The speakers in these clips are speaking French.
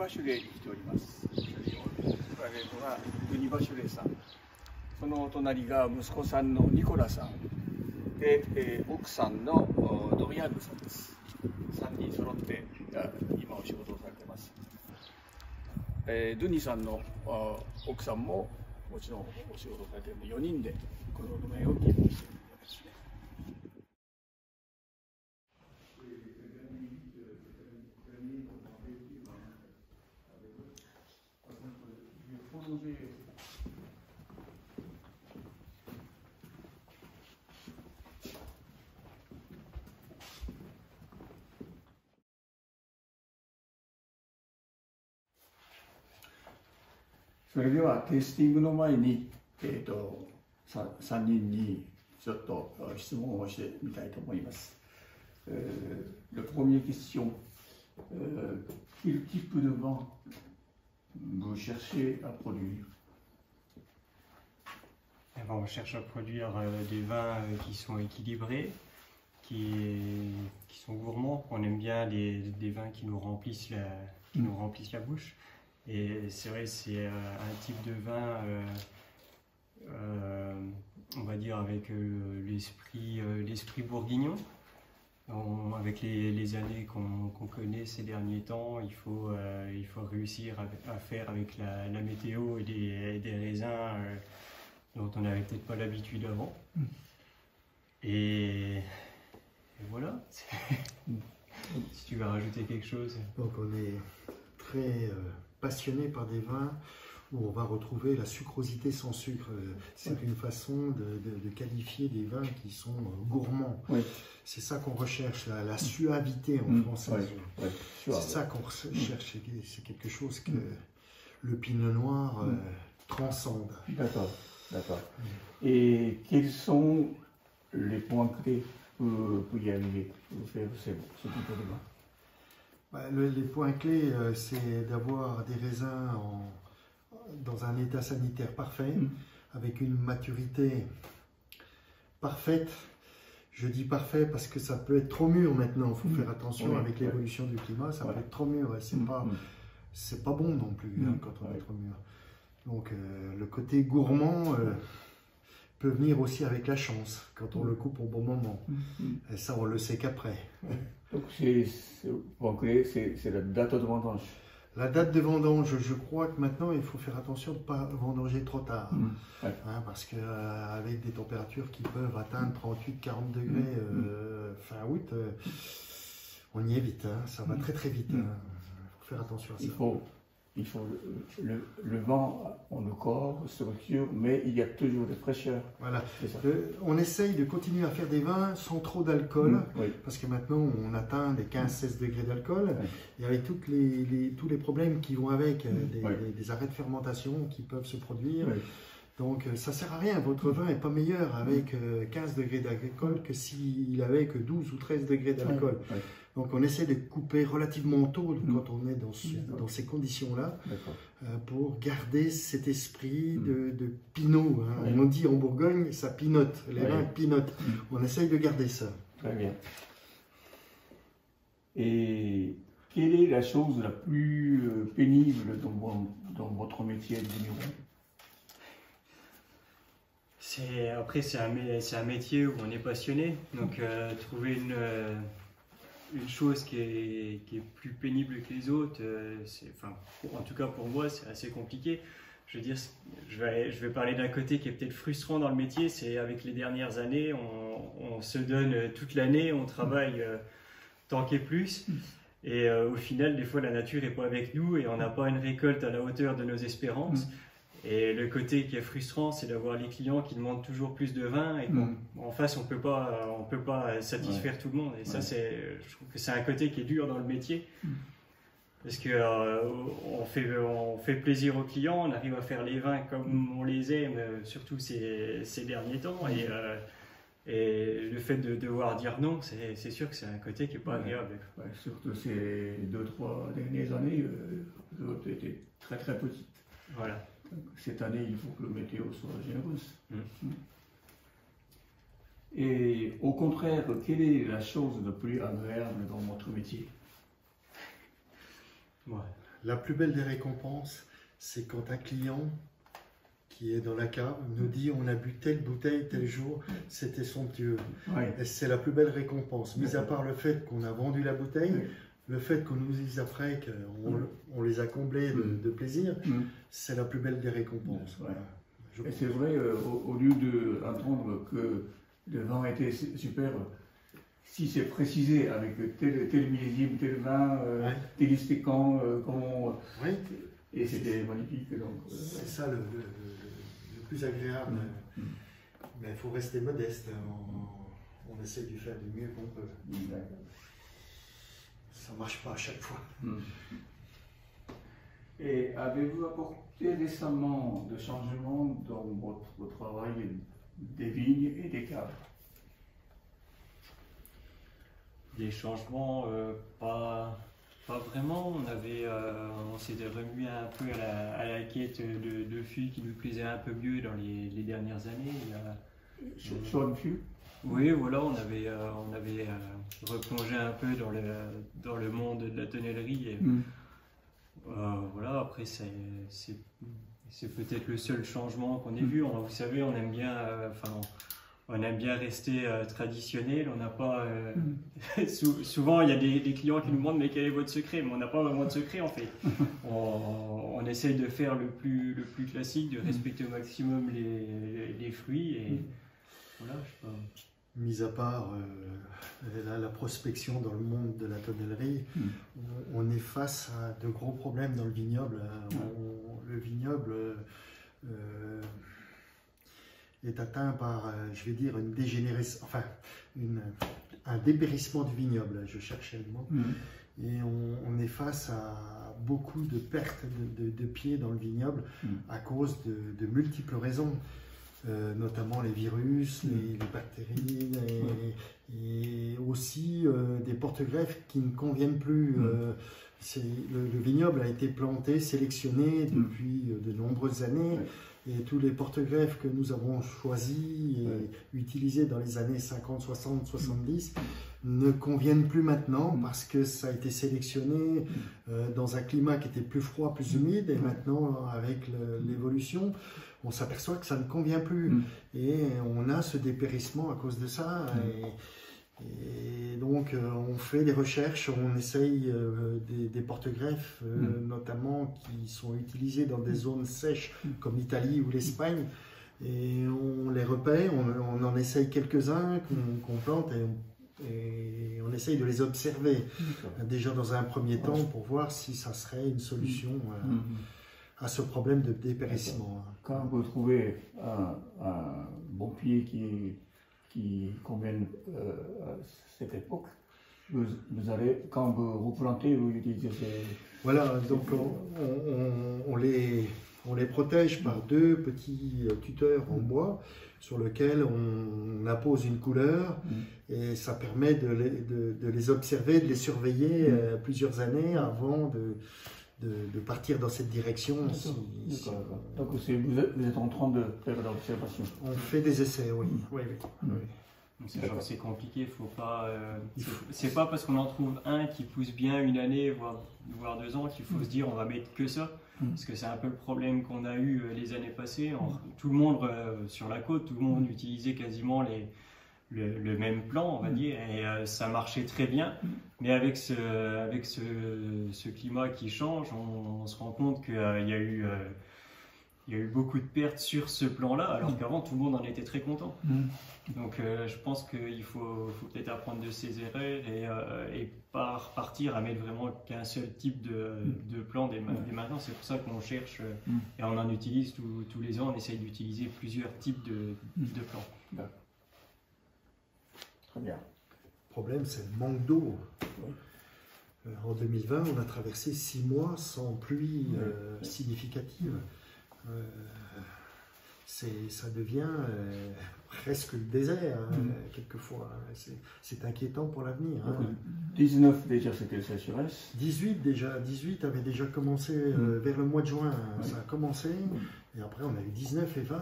場所で来ております。これはウニ場所でさん、そのお隣が息子さんのニコラさんで、奥さんのドリアンヌさんです。3人揃って今お仕事をされています。ドゥニさんの奥さんももちろんお仕事をされているので、4人でこのドメインをキープしているんですね。それではテイスティングの前に、3人にちょっと質問をしてみたいと思います。La première question, quel type de vin vous cherchez à produire? On cherche à produire des vins qui sont équilibrés, qui sont gourmands. On aime bien des vins qui nous remplissent la bouche. Et c'est vrai, c'est un type de vin, on va dire, avec l'esprit bourguignon. Avec les années qu'on connaît ces derniers temps, il faut réussir à faire avec la météo et des raisins dont on n'avait peut-être pas l'habitude avant. Et voilà. Si tu veux rajouter quelque chose. Donc on est très passionné par des vins où on va retrouver la sucrosité sans sucre. C'est une façon de qualifier des vins qui sont gourmands. Oui. C'est ça qu'on recherche, la suavité en français. Oui. C'est ça qu'on recherche, c'est quelque chose que le pinot noir transcende. D'accord, d'accord. Et quels sont les points clés pour y arriver, pour faire ce type de vin? Les points clés, c'est d'avoir des raisins dans un état sanitaire parfait, avec une maturité parfaite. Je dis parfait parce que ça peut être trop mûr maintenant. Il faut faire attention avec l'évolution du climat. Ça peut être trop mûr. C'est pas bon non plus quand on est trop mûr. Donc le côté gourmand peut venir aussi avec la chance quand on le coupe au bon moment. Et ça, on le sait qu'après. Donc c'est la date de vendange. La date de vendange, je crois que maintenant il faut faire attention de ne pas vendanger trop tard. Parce qu'avec des températures qui peuvent atteindre 38-40 degrés fin août, on y est vite. Ça va très très vite. Il faut faire attention à ça. Il faut le vent en le corps, structure, mais il y a toujours de fraîcheur. Voilà. On essaye de continuer à faire des vins sans trop d'alcool, parce que maintenant on atteint les 15-16 degrés d'alcool, et avec tous les problèmes qui vont avec, des arrêts de fermentation qui peuvent se produire. Donc ça ne sert à rien, votre vin n'est pas meilleur avec 15 degrés d'alcool que s'il avait que 12 ou 13 degrés d'alcool. Donc on essaie de couper relativement tôt quand on est dans ces conditions-là, pour garder cet esprit de pinot. On dit en Bourgogne, ça pinote, les vins pinotent. On essaye de garder ça. Très bien. Et quelle est la chose la plus pénible dans votre métier de vigneron? Après, c'est un métier où on est passionné, donc trouver une chose qui est plus pénible que les autres, en tout cas pour moi, c'est assez compliqué. Je veux dire, je vais parler d'un côté qui est peut-être frustrant dans le métier, c'est avec les dernières années, on se donne toute l'année, on travaille tant qu'est plus, et au final, des fois, la nature n'est pas avec nous et on n'a pas une récolte à la hauteur de nos espérances. Et le côté qui est frustrant, c'est d'avoir les clients qui demandent toujours plus de vin et qu'en face, on peut pas satisfaire tout le monde. Et ça, je trouve que c'est un côté qui est dur dans le métier. Parce que on fait plaisir aux clients, on arrive à faire les vins comme on les aime, surtout ces derniers temps. Et le fait de devoir dire non, c'est sûr que c'est un côté qui n'est pas agréable. Surtout ces 2-3 dernières années, vous avez été très très petite. Voilà. Cette année, il faut que le météo soit généreuse. Et au contraire, quelle est la chose la plus agréable dans votre métier? La plus belle des récompenses, c'est quand un client qui est dans la cave nous dit on a bu telle bouteille tel jour, c'était somptueux. Et c'est la plus belle récompense, mis à part le fait qu'on a vendu la bouteille, le fait qu'on nous dise après qu'on les a comblés de plaisir, c'est la plus belle des récompenses. Et c'est vrai, au lieu d'entendre que le vin était super, si c'est précisé avec tel millésime, tel vin, tel istécan, et c'était magnifique. C'est ça le plus agréable. Mais il faut rester modeste. On essaie de faire du mieux qu'on peut. Ça ne marche pas à chaque fois. Et avez-vous apporté récemment de changements dans votre travail des vignes et des caves? Des changements, pas vraiment. On s'était remué un peu à la quête de fûts qui nous plaisaient un peu mieux dans les dernières années. Sur le fût? Oui, voilà, on avait replongé un peu dans le monde de la tonnellerie. Et, voilà, après c'est peut-être le seul changement qu'on ait vu. Vous savez, on aime bien, on aime bien rester traditionnel. On n'a pas souvent il y a des clients qui nous demandent mais quel est votre secret, mais on n'a pas vraiment de secret en fait. On essaye de faire le plus classique, de respecter au maximum les fruits et voilà. Je sais pas. Mis à part la prospection dans le monde de la tonnellerie, on est face à de gros problèmes dans le vignoble. Le vignoble est atteint par, je vais dire, une dégénérescence, enfin, un dépérissement du vignoble, je cherchais le mot. Et on est face à beaucoup de pertes de pieds dans le vignoble à cause de multiples raisons. Notamment les virus, les bactéries et aussi des porte-greffes qui ne conviennent plus. Le vignoble a été planté, sélectionné depuis de nombreuses années et tous les porte-greffes que nous avons choisis et utilisés dans les années 50, 60, 70 ne conviennent plus maintenant parce que ça a été sélectionné dans un climat qui était plus froid, plus humide et maintenant avec l'évolution on s'aperçoit que ça ne convient plus et on a ce dépérissement à cause de ça et donc on fait des recherches, on essaye des porte-greffes notamment qui sont utilisés dans des zones sèches comme l'Italie ou l'Espagne et on les repère, on en essaye quelques-uns qu'on plante et on essaye de les observer déjà dans un premier temps pour voir si ça serait une solution à ce problème de dépérissement. Quand vous trouvez un bon pied qui convienne à cette époque, vous allez, quand vous plantez, vous utilisez Voilà, donc on les protège par deux petits tuteurs en bois sur lesquels on appose une couleur et ça permet de les observer, de les surveiller plusieurs années avant de partir dans cette direction. Donc vous êtes en train de faire l'observation. On fait des essais, oui. C'est compliqué, faut pas. C'est pas parce qu'on en trouve un qui pousse bien une année, voire 2 ans, qu'il faut se dire on va mettre que ça. Parce que c'est un peu le problème qu'on a eu les années passées. Tout le monde sur la côte, tout le monde utilisait quasiment le même plan, on va dire, et ça marchait très bien. Mais avec ce climat qui change, on se rend compte qu'il y a eu beaucoup de pertes sur ce plan-là, alors qu'avant tout le monde en était très content. Donc je pense qu'il faut peut-être apprendre de ses erreurs et pas repartir à mettre vraiment qu'un seul type de plan dès maintenant. C'est pour ça qu'on cherche et on en utilise tous les ans, on essaye d'utiliser plusieurs types de plans. Très bien. Le problème, c'est le manque d'eau. En 2020, on a traversé 6 mois sans pluie significative. Ça devient presque le désert, quelquefois. C'est inquiétant pour l'avenir. 19 déjà, c'était le sécheresse. 18 avait déjà commencé vers le mois de juin. Ça a commencé, et après on a eu 19 et 20.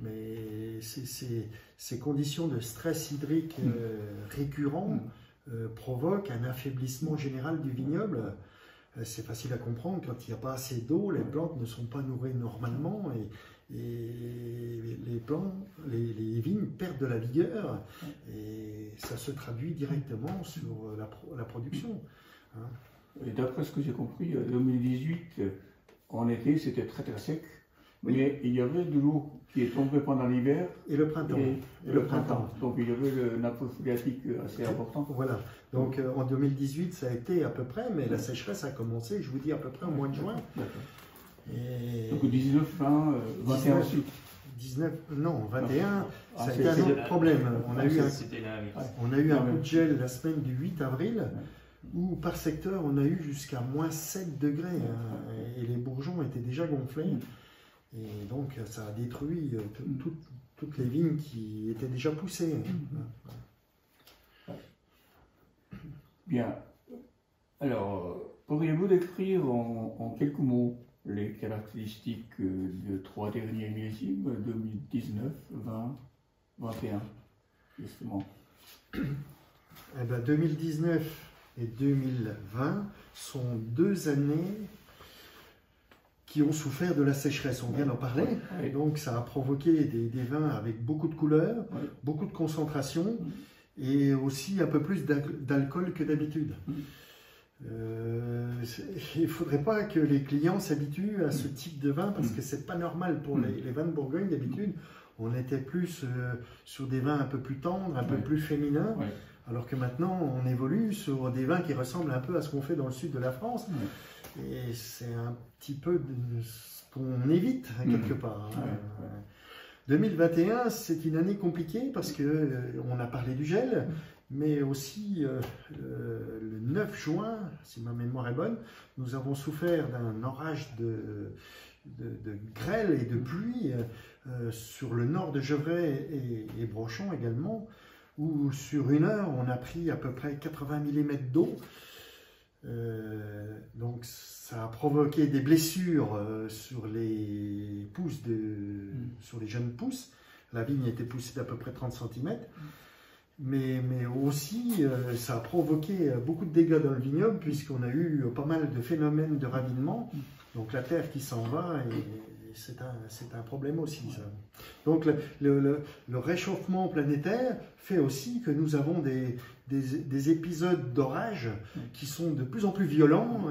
Mais ces conditions de stress hydrique récurrent provoquent un affaiblissement général du vignoble. c'est facile à comprendre, quand il n'y a pas assez d'eau, les plantes ne sont pas nourries normalement et les vignes perdent de la vigueur et ça se traduit directement sur la production. Hein. Et d'après ce que j'ai compris, 2018, en été, c'était très très sec. Oui. Mais il y avait de l'eau qui est tombée pendant l'hiver. Et le printemps. Et le printemps. Donc il y avait le nappe phréatique assez important. Voilà. Donc en 2018, ça a été à peu près, mais la sécheresse a commencé, je vous dis, à peu près au mois de juin. Et... Donc 19, 20, 21 aussi. 19, non, 21, ça a été un autre problème. On a eu un coup de gel la semaine du 8 avril. Où par secteur on a eu jusqu'à moins 7 degrés hein, et les bourgeons étaient déjà gonflés et donc ça a détruit toutes les vignes qui étaient déjà poussées. Bien, alors pourriez-vous décrire en quelques mots les caractéristiques de 3 derniers millésimes, 2019, 20, 21 justement? Eh ben, 2019 et 2020 sont 2 années qui ont souffert de la sécheresse, on vient d'en parler, et donc ça a provoqué des vins avec beaucoup de couleurs, beaucoup de concentration, et aussi un peu plus d'alcool que d'habitude. Il ne faudrait pas que les clients s'habituent à ce type de vin, parce que c'est pas normal pour les vins de Bourgogne d'habitude. On était plus sur des vins un peu plus tendres, un peu plus féminins. Alors que maintenant, on évolue sur des vins qui ressemblent un peu à ce qu'on fait dans le sud de la France. Et c'est un petit peu ce qu'on évite, quelque part. 2021, c'est une année compliquée parce qu'on a parlé du gel, mais aussi le 9 juin, si ma mémoire est bonne, nous avons souffert d'un orage de grêle et de pluie sur le nord de Gevrey et Brochon également, où sur 1 heure, on a pris à peu près 80 mm d'eau. Donc ça a provoqué des blessures sur les pousses, sur les jeunes pousses. La vigne était poussée d'à peu près 30 cm. Mais aussi, ça a provoqué beaucoup de dégâts dans le vignoble, puisqu'on a eu pas mal de phénomènes de ravinement. Donc la terre qui s'en va, et c'est un problème aussi, ça. Donc le réchauffement planétaire fait aussi que nous avons des épisodes d'orage qui sont de plus en plus violents,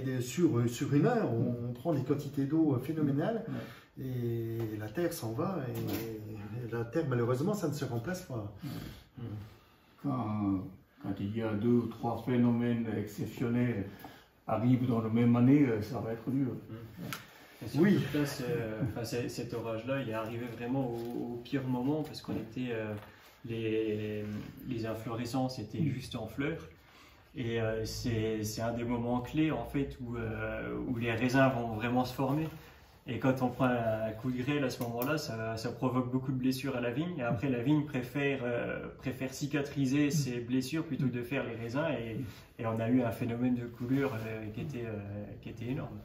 et sur 1 heure, on prend des quantités d'eau phénoménales, et la terre s'en va, et la terre, malheureusement, ça ne se remplace pas. Quand il y a 2 ou 3 phénomènes exceptionnels arrivent dans la même année, ça va être dur. Oui. Cet orage-là, il est arrivé vraiment au pire moment, parce qu'on était, les inflorescences étaient juste en fleurs. Et c'est un des moments clés en fait où les raisins vont vraiment se former. Et quand on prend un coup de grêle à ce moment-là, ça provoque beaucoup de blessures à la vigne. Et après, la vigne préfère cicatriser ses blessures plutôt que de faire les raisins. Et on a eu un phénomène de coulure qui était énorme.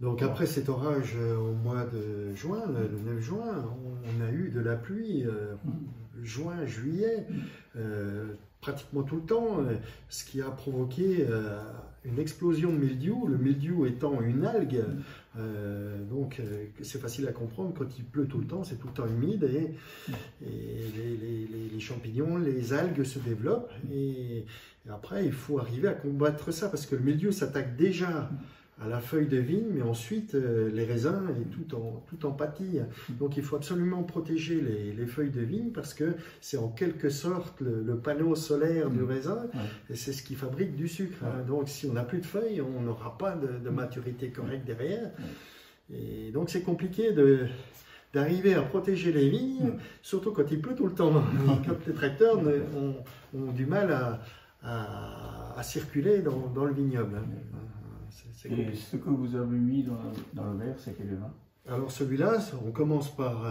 Donc après cet orage au mois de juin, le 9 juin, on a eu de la pluie juin, juillet, pratiquement tout le temps, ce qui a provoqué une explosion de mildiou, le mildiou étant une algue, donc c'est facile à comprendre, quand il pleut tout le temps, c'est tout le temps humide, et les champignons, les algues se développent, et après il faut arriver à combattre ça, parce que le mildiou s'attaque déjà à la feuille de vigne, mais ensuite les raisins et tout en pâtit. Donc il faut absolument protéger les feuilles de vigne, parce que c'est en quelque sorte le panneau solaire du raisin, et c'est ce qui fabrique du sucre. Donc si on n'a plus de feuilles, on n'aura pas de maturité correcte derrière. Et donc c'est compliqué d'arriver à protéger les vignes, surtout quand il pleut tout le temps. Quand les tracteurs ont du mal à circuler dans le vignoble. Et ce que vous avez mis dans le verre, c'est quel vin? Alors celui-là, on commence par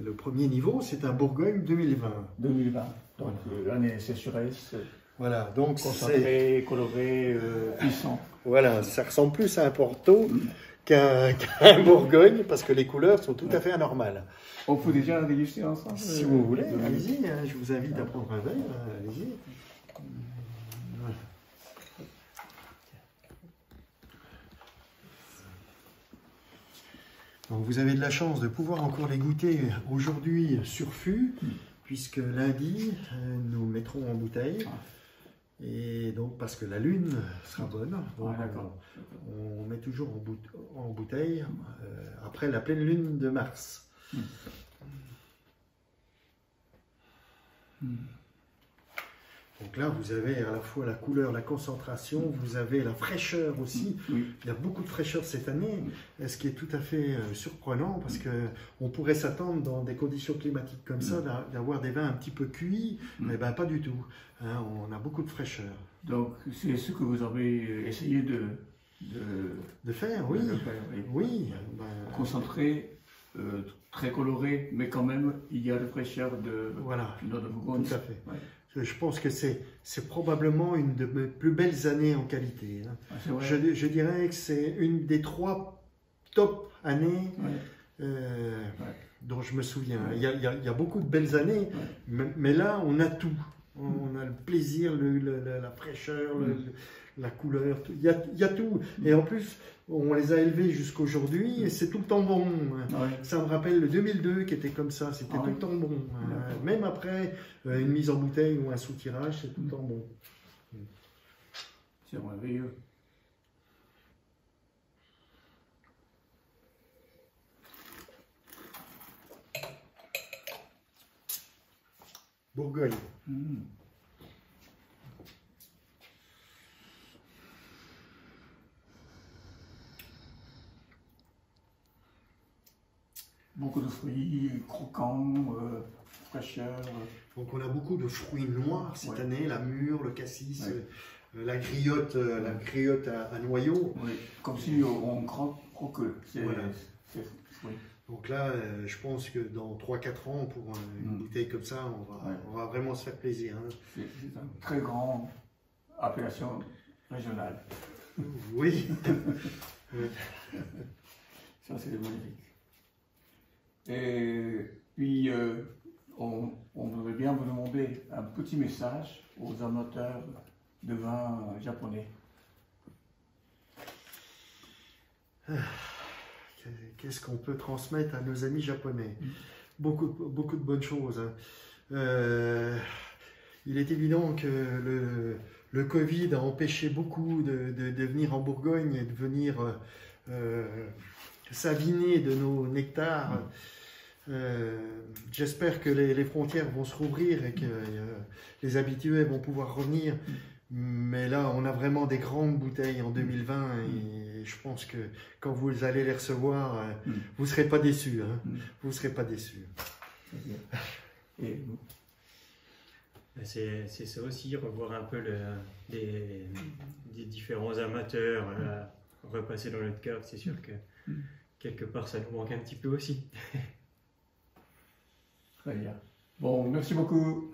le premier niveau, c'est un Bourgogne 2020. 2020, donc l'année sécheresse. Voilà, donc concentré, coloré, puissant. Voilà, ça ressemble plus à un Porto qu'à un Bourgogne, parce que les couleurs sont tout à fait anormales. On peut déjà déguster ensemble. Si vous voulez, allez-y, hein, je vous invite à prendre un verre, allez-y. Voilà. Donc vous avez de la chance de pouvoir encore les goûter aujourd'hui sur fût, puisque lundi, nous mettrons en bouteille. Et donc, parce que la lune sera bonne, donc on met toujours en bouteille après la pleine lune de mars. Donc là, vous avez à la fois la couleur, la concentration, vous avez la fraîcheur aussi. Il y a beaucoup de fraîcheur cette année, ce qui est tout à fait surprenant parce qu'on pourrait s'attendre dans des conditions climatiques comme ça d'avoir des vins un petit peu cuits, mais ben pas du tout. Hein, on a beaucoup de fraîcheur. Donc c'est ce que vous avez essayé de faire, oui. Oui. Concentré, très coloré, mais quand même il y a la fraîcheur de Pinot de Bourgogne. Tout à fait. Je pense que c'est probablement une de mes plus belles années en qualité. Hein. Je dirais que c'est une des 3 top années dont je me souviens. Il y a beaucoup de belles années, mais là, on a tout. On a le plaisir, la fraîcheur, la couleur, il y a tout. Et en plus, on les a élevés jusqu'aujourd'hui et c'est tout le temps bon. Ça me rappelle le 2002 qui était comme ça, c'était tout le temps bon. Même après une mise en bouteille ou un sous-tirage, c'est tout le temps bon. C'est merveilleux. Bourgogne. Beaucoup de fruits croquants, fraîcheur. Donc on a beaucoup de fruits noirs cette année, la mûre, le cassis, la griotte à noyaux. Comme si on croque. Donc là, je pense que dans 3-4 ans, pour une bouteille comme ça, on va vraiment se faire plaisir. Hein. C'est une très grande appellation régionale. Oui. Ça, c'est magnifique. Et puis, on voudrait bien vous demander un petit message aux amateurs de vin japonais. Qu'est-ce qu'on peut transmettre à nos amis japonais? Beaucoup de bonnes choses. Hein. Il est évident que le Covid a empêché beaucoup de venir en Bourgogne et de venir s'aviner de nos nectars. J'espère que les frontières vont se rouvrir et que les habitués vont pouvoir revenir. Mais là, on a vraiment des grandes bouteilles en 2020 et je pense que quand vous allez les recevoir, vous ne serez pas déçus. Hein. Vous ne serez pas déçus. C'est ça aussi, revoir un peu des différents amateurs, repasser dans notre cave, c'est sûr que quelque part ça nous manque un petit peu aussi. Très bien. Bon, merci beaucoup.